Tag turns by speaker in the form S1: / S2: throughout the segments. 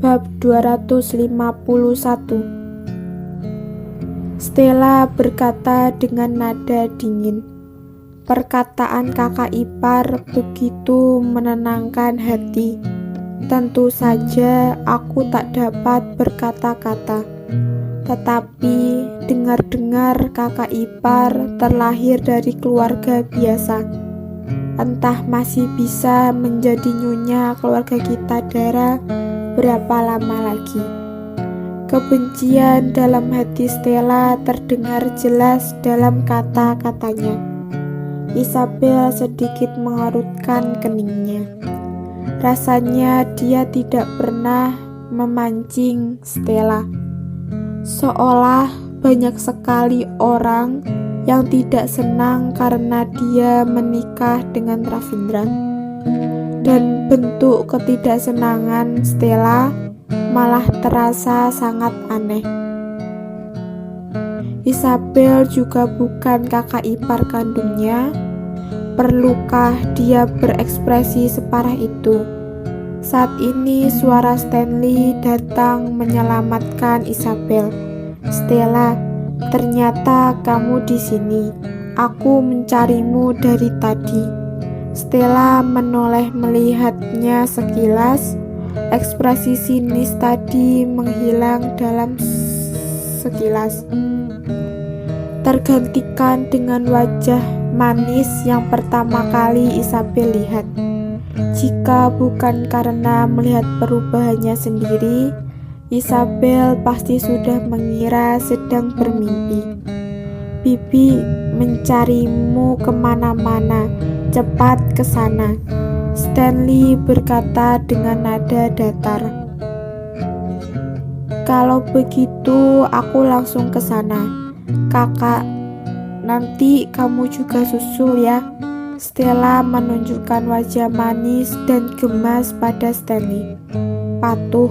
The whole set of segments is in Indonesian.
S1: Bab 251. Stella berkata dengan nada dingin. Perkataan kakak ipar begitu menenangkan hati. Tentu saja aku tak dapat berkata-kata. Tetapi dengar-dengar kakak ipar terlahir dari keluarga biasa. Entah masih bisa menjadi nyonya keluarga kita darah berapa lama lagi. Kebencian dalam hati Stella terdengar jelas dalam kata-katanya. Isabel sedikit mengerutkan keningnya. Rasanya dia tidak pernah memancing Stella. Seolah banyak sekali orang yang tidak senang karena dia menikah dengan Ravindra. Dan bentuk ketidaksenangan Stella malah terasa sangat aneh. Isabel juga bukan kakak ipar kandungnya. Perlukah dia berekspresi separah itu? Saat ini suara Stanley datang menyelamatkan Isabel. "Stella, ternyata kamu di sini. Aku mencarimu dari tadi." Stella menoleh melihatnya sekilas. Ekspresi sinis tadi menghilang dalam sekilas, tergantikan dengan wajah manis yang pertama kali Isabel lihat. Jika bukan karena melihat perubahannya sendiri, Isabel pasti sudah mengira sedang bermimpi. "Bibi mencarimu kemana-mana, cepat ke sana," Stanley berkata dengan nada datar. "Kalau begitu aku langsung ke sana, kakak. Nanti kamu juga susul ya." Stella menunjukkan wajah manis dan gemas pada Stanley. "Patuh."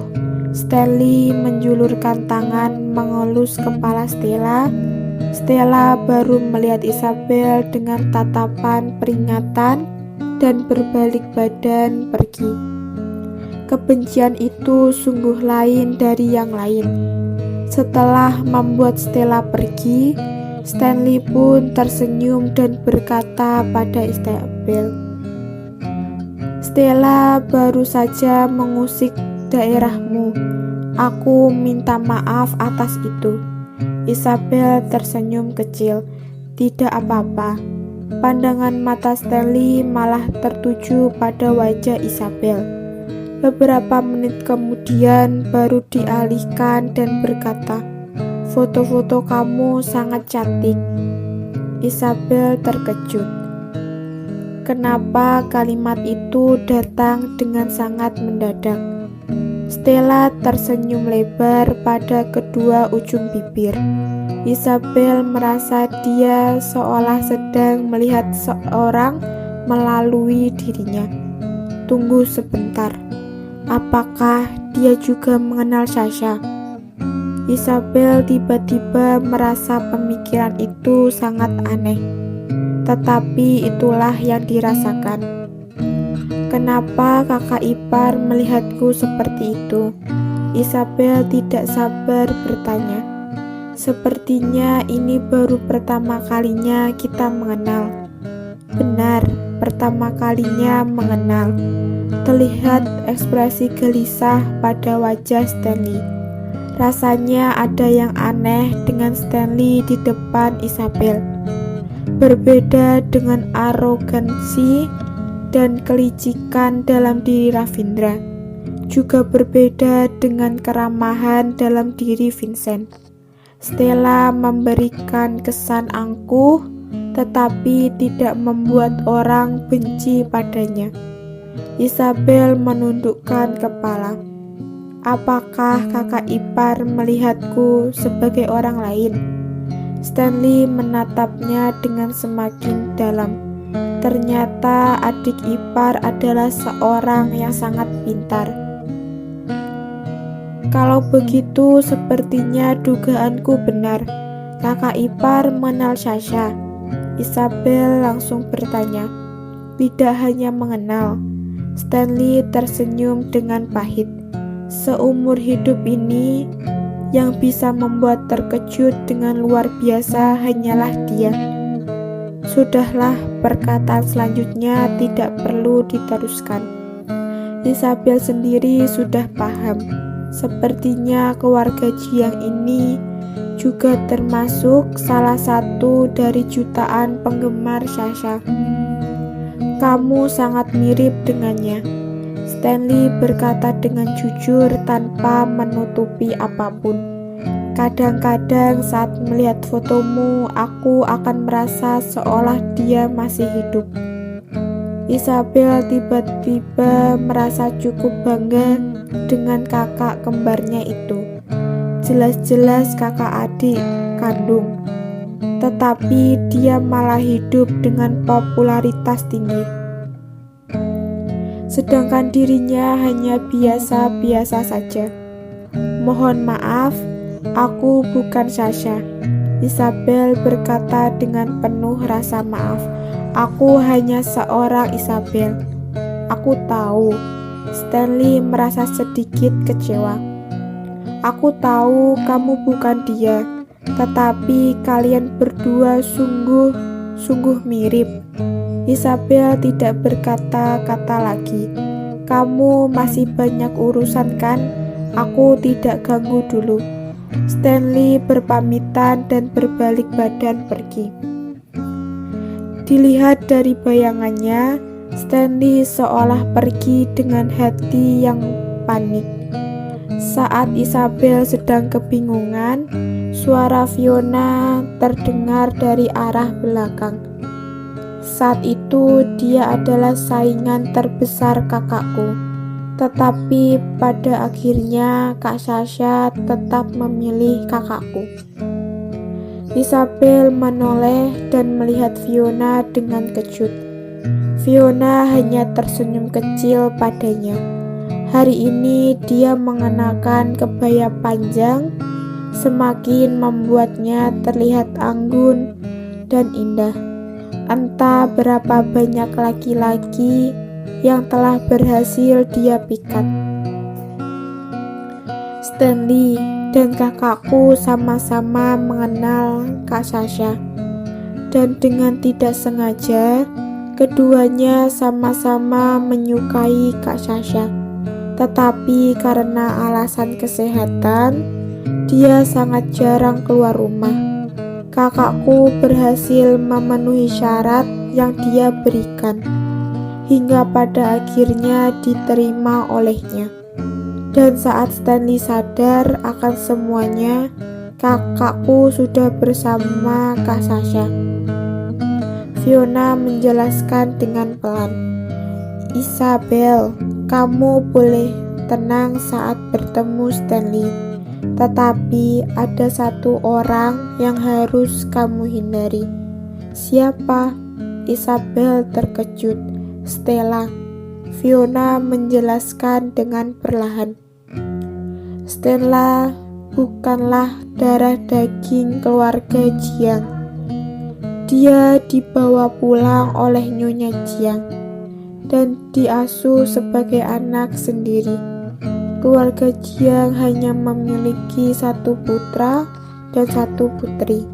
S1: Stanley menjulurkan tangan mengelus kepala Stella. Stella baru melihat Isabel dengan tatapan peringatan dan berbalik badan pergi. Kebencian itu sungguh lain dari yang lain. Setelah membuat Stella pergi, Stanley pun tersenyum dan berkata pada Isabel, "Stella baru saja mengusik daerahmu. Aku minta maaf atas itu." Isabel tersenyum kecil. "Tidak apa-apa." Pandangan mata Stanley malah tertuju pada wajah Isabel. Beberapa menit kemudian baru dialihkan dan berkata, "Foto-foto kamu sangat cantik." Isabel terkejut. Kenapa kalimat itu datang dengan sangat mendadak? Stella tersenyum lebar pada kedua ujung bibir. Isabel merasa dia seolah sedang melihat seorang melalui dirinya. Tunggu sebentar. Apakah dia juga mengenal Sasha? Isabel tiba-tiba merasa pemikiran itu sangat aneh. Tetapi itulah yang dirasakan. Kenapa kakak ipar melihatku seperti itu? Isabel tidak sabar bertanya. Sepertinya ini baru pertama kalinya kita mengenal. Benar, pertama kalinya mengenal. Terlihat ekspresi gelisah pada wajah Stanley. Rasanya ada yang aneh dengan Stanley di depan Isabel. Berbeda dengan arogansi dan kelicikan dalam diri Ravindra. Juga berbeda dengan keramahan dalam diri Vincent. Stella memberikan kesan angkuh, tetapi tidak membuat orang benci padanya. Isabel menundukkan kepala. Apakah kakak ipar melihatku sebagai orang lain? Stanley menatapnya dengan semakin dalam. Ternyata adik ipar adalah seorang yang sangat pintar. Kalau begitu sepertinya dugaanku benar. Kakak ipar mengenal Sasha. Isabel langsung bertanya. Tidak hanya mengenal. Stanley tersenyum dengan pahit. Seumur hidup ini, yang bisa membuat terkejut dengan luar biasa hanyalah dia. Sudahlah, perkataan selanjutnya tidak perlu diteruskan. Isabel sendiri sudah paham. Sepertinya keluarga Jiang ini juga termasuk salah satu dari jutaan penggemar Sasha. Kamu sangat mirip dengannya, Stanley berkata dengan jujur tanpa menutupi apapun. Kadang-kadang saat melihat fotomu, aku akan merasa seolah dia masih hidup. Isabel tiba-tiba merasa cukup bangga dengan kakak kembarnya itu. Jelas-jelas kakak adik kandung, tetapi dia malah hidup dengan popularitas tinggi. Sedangkan dirinya hanya biasa-biasa saja. Mohon maaf, aku bukan Sasha. Isabel berkata dengan penuh rasa maaf. Aku hanya seorang Isabel. Aku tahu. Stanley merasa sedikit kecewa. Aku tahu kamu bukan dia, tetapi kalian berdua sungguh mirip. Isabel tidak berkata-kata lagi. Kamu masih banyak urusan kan? Aku tidak ganggu dulu. Stanley berpamitan dan berbalik badan pergi. Dilihat dari bayangannya, Stanley seolah pergi dengan hati yang panik. Saat Isabel sedang kebingungan, suara Fiona terdengar dari arah belakang. Saat itu dia adalah saingan terbesar kakakku, tetapi pada akhirnya Kak Sasha tetap memilih kakakku. Isabel menoleh dan melihat Fiona dengan kejut. Fiona hanya tersenyum kecil padanya. Hari ini dia mengenakan kebaya panjang, semakin membuatnya terlihat anggun dan indah. Entah berapa banyak laki-laki yang telah berhasil dia pikat. Stanley dan kakakku sama-sama mengenal Kak Sasha, dan dengan tidak sengaja keduanya sama-sama menyukai Kak Sasha. Tetapi karena alasan kesehatan, dia sangat jarang keluar rumah. Kakakku berhasil memenuhi syarat yang dia berikan, hingga pada akhirnya diterima olehnya. Dan saat Stanley sadar akan semuanya, kakakku sudah bersama Kak Sasha. Fiona menjelaskan dengan pelan. Isabel, kamu boleh tenang saat bertemu Stanley. Tetapi ada satu orang yang harus kamu hindari. Siapa? Isabel terkejut. Stella. Fiona menjelaskan dengan perlahan. Stella bukanlah darah daging keluarga Jiang. Dia dibawa pulang oleh Nyonya Jiang dan diasuh sebagai anak sendiri. Keluarga Jiang hanya memiliki satu putra dan satu putri.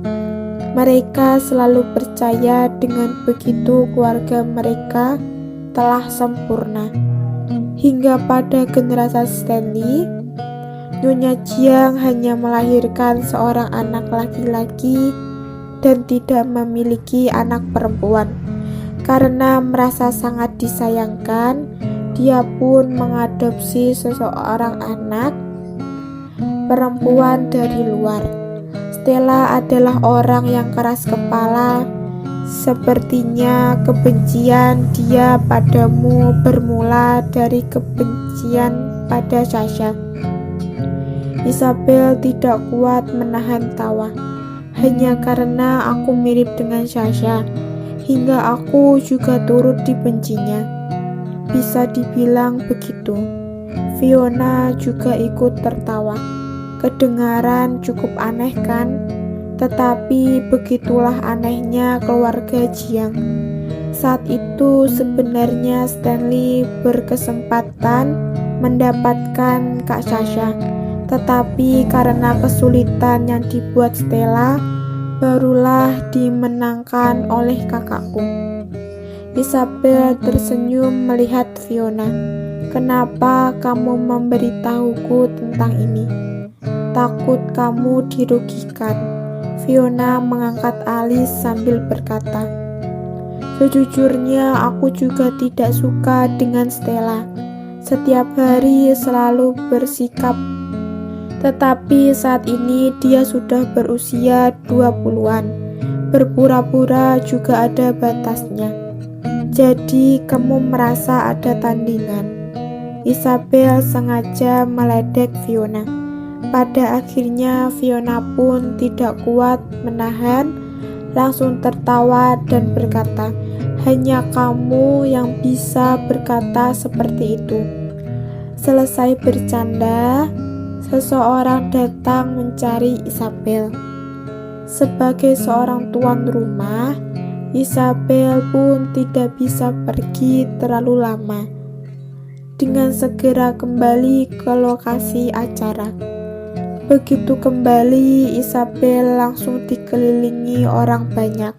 S1: Mereka selalu percaya dengan begitu keluarga mereka telah sempurna. Hingga pada generasi Stanley, Nyonya Jiang hanya melahirkan seorang anak laki-laki dan tidak memiliki anak perempuan. Karena merasa sangat disayangkan, dia pun mengadopsi seseorang anak perempuan dari luar. Stella adalah orang yang keras kepala. Sepertinya kebencian dia padamu bermula dari kebencian pada Sasha. Isabel tidak kuat menahan tawa. Hanya karena aku mirip dengan Sasha, hingga aku juga turut dibencinya. Bisa dibilang begitu. Fiona juga ikut tertawa. Kedengaran cukup aneh kan? Tetapi begitulah anehnya keluarga Jiang. Saat itu sebenarnya Stanley berkesempatan mendapatkan Kak Sasha. Tetapi karena kesulitan yang dibuat Stella, barulah dimenangkan oleh kakakku. Isabel tersenyum melihat Fiona. Kenapa kamu memberitahuku tentang ini? Takut kamu dirugikan. Fiona mengangkat alis sambil berkata, sejujurnya aku juga tidak suka dengan Stella. Setiap hari selalu bersikap. Tetapi saat ini dia sudah berusia 20-an. Berpura-pura juga ada batasnya. Jadi kamu merasa ada tandingan. Isabel sengaja meledek Fiona. Pada akhirnya Fiona pun tidak kuat menahan, langsung tertawa dan berkata, hanya kamu yang bisa berkata seperti itu. Selesai bercanda, seseorang datang mencari Isabel. Sebagai seorang tuan rumah, Isabel pun tidak bisa pergi terlalu lama. Dengan segera kembali ke lokasi acara. Begitu kembali, Isabel langsung dikelilingi orang banyak.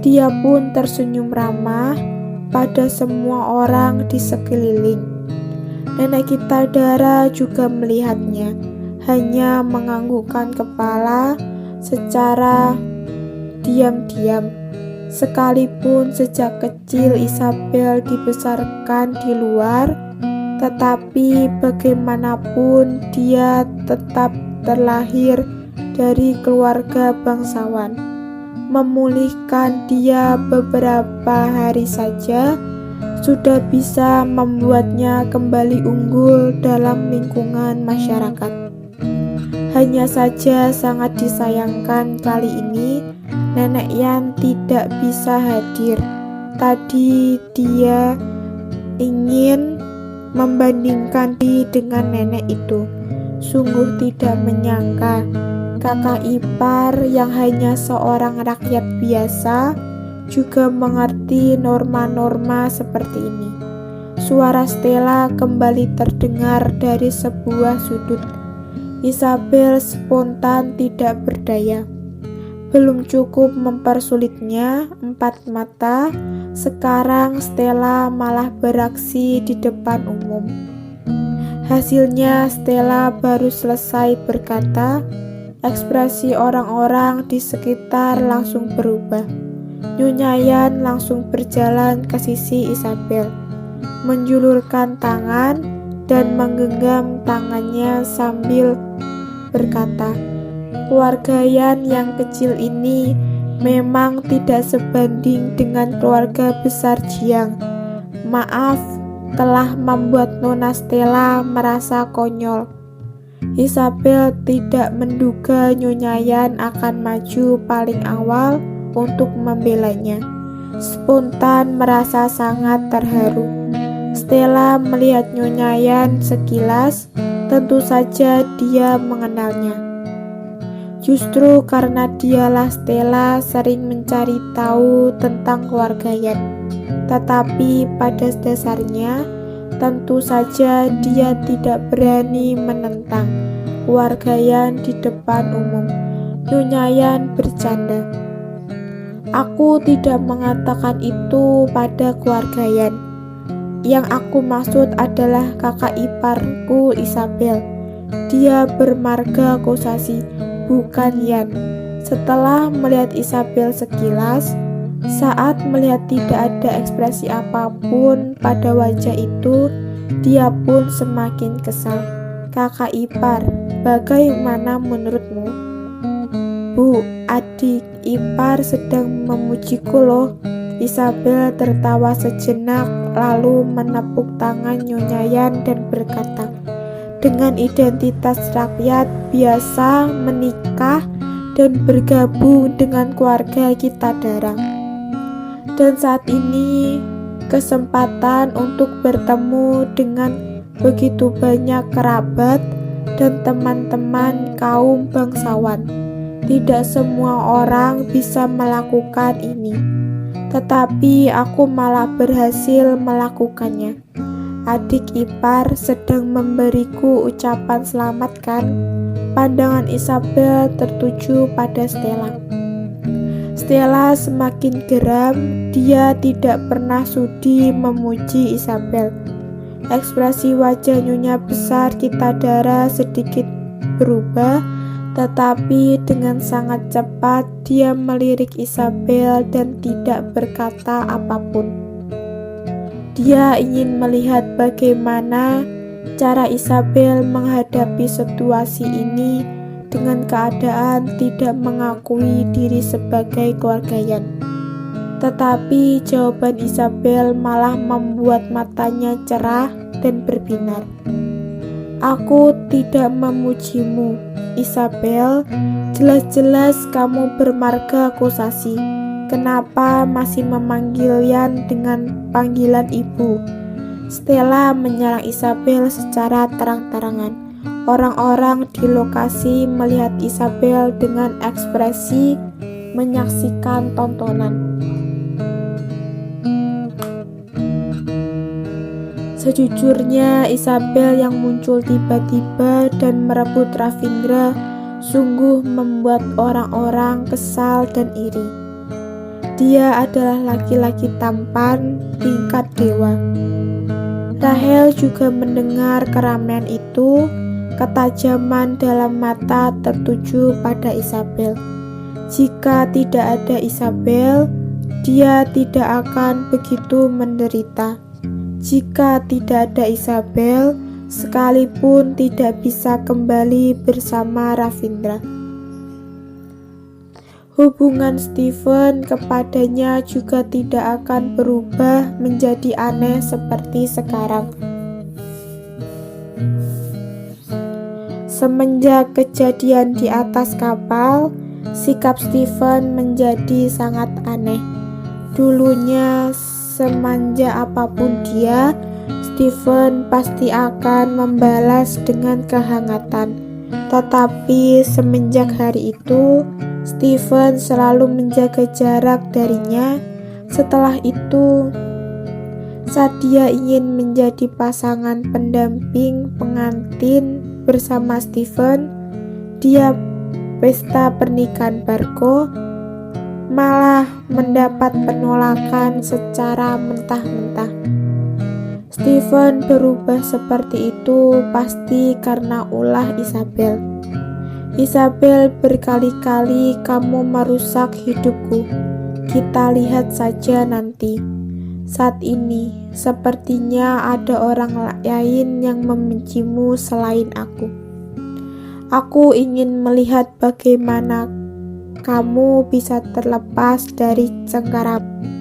S1: Dia pun tersenyum ramah pada semua orang di sekeliling. Nenek kita Dara juga melihatnya, hanya menganggukkan kepala secara diam-diam. Sekalipun sejak kecil Isabel dibesarkan di luar, tetapi bagaimanapun dia tetap terlahir dari keluarga bangsawan. Memulihkan dia beberapa hari saja sudah bisa membuatnya kembali unggul dalam lingkungan masyarakat. Hanya saja sangat disayangkan kali ini Nenek Yan tidak bisa hadir. Tadi dia ingin membandingkan diri dengan nenek itu. Sungguh tidak menyangka kakak ipar yang hanya seorang rakyat biasa juga mengerti norma-norma seperti ini. Suara Stella kembali terdengar dari sebuah sudut. Isabel spontan tidak berdaya. Belum cukup mempersulitnya 4 mata, sekarang Stella malah beraksi di depan umum. Hasilnya Stella baru selesai berkata, ekspresi orang-orang di sekitar langsung berubah. Nyonya Yan langsung berjalan ke sisi Isabel, menjulurkan tangan dan menggenggam tangannya sambil berkata, keluarga Yan yang kecil ini memang tidak sebanding dengan keluarga besar Jiang. Maaf telah membuat Nona Stella merasa konyol. Isabel tidak menduga Nyonya Yan akan maju paling awal untuk membelanya. Spontan merasa sangat terharu. Stella melihat Nyonya Yan sekilas, tentu saja dia mengenalnya. Justru karena dialah Stella sering mencari tahu tentang keluarga Yan. Tetapi pada dasarnya, tentu saja dia tidak berani menentang keluarga Yan di depan umum. Nyonya Yan bercanda. Aku tidak mengatakan itu pada keluarga Yan. Yang aku maksud adalah kakak iparku Isabel. Dia bermarga Kosasi, bukan Yan. Setelah melihat Isabel sekilas, saat melihat tidak ada ekspresi apapun pada wajah itu, dia pun semakin kesal. Kakak ipar, bagaimana menurutmu? Bu, adik ipar sedang memujiku loh. Isabel tertawa sejenak lalu menepuk tangan Nyonya Yan dan berkata, dengan identitas rakyat biasa menikah dan bergabung dengan keluarga kita Darang. Dan saat ini kesempatan untuk bertemu dengan begitu banyak kerabat dan teman-teman kaum bangsawan. Tidak semua orang bisa melakukan ini, tetapi aku malah berhasil melakukannya. adik ipar sedang memberiku ucapan selamat kan? Pandangan Isabel tertuju pada Stella. Stella semakin geram, dia tidak pernah sudi memuji Isabel. Ekspresi wajah Nyonya Besar Kitadara sedikit berubah, tetapi dengan sangat cepat dia melirik Isabel dan tidak berkata apapun. Dia ingin melihat bagaimana cara Isabel menghadapi situasi ini dengan keadaan tidak mengakui diri sebagai keluarga Yan. Tetapi jawaban Isabel malah membuat matanya cerah dan berbinar. Aku tidak memujimu, Isabel. Jelas-jelas kamu bermarga Kosasi. Kenapa masih memanggil Yan dengan panggilan ibu? Stella menyerang Isabel secara terang-terangan. Orang-orang di lokasi melihat Isabel dengan ekspresi menyaksikan tontonan. Sejujurnya, Isabel yang muncul tiba-tiba dan merebut Ravindra sungguh membuat orang-orang kesal dan iri. Dia adalah laki-laki tampan tingkat dewa. Rahel juga mendengar keramaian itu. Ketajaman dalam mata tertuju pada Isabel. Jika tidak ada Isabel, dia tidak akan begitu menderita. Jika tidak ada Isabel, sekalipun tidak bisa kembali bersama Ravindra. Hubungan Stephen kepadanya juga tidak akan berubah menjadi aneh seperti sekarang. Semenjak kejadian di atas kapal, sikap Stephen menjadi sangat aneh. Dulunya, semanja apapun dia, Stephen pasti akan membalas dengan kehangatan. Tetapi semenjak hari itu, Stephen selalu menjaga jarak darinya. Setelah itu, saat dia ingin menjadi pasangan pendamping pengantin bersama Stephen, dia pesta pernikahan Bargo, malah mendapat penolakan secara mentah-mentah. Stephen berubah seperti itu pasti karena ulah Isabel. Isabel, berkali-kali kamu merusak hidupku. Kita lihat saja nanti. Saat ini, sepertinya ada orang lain yang membencimu selain aku. Aku ingin melihat bagaimana kamu bisa terlepas dari cengkaraman.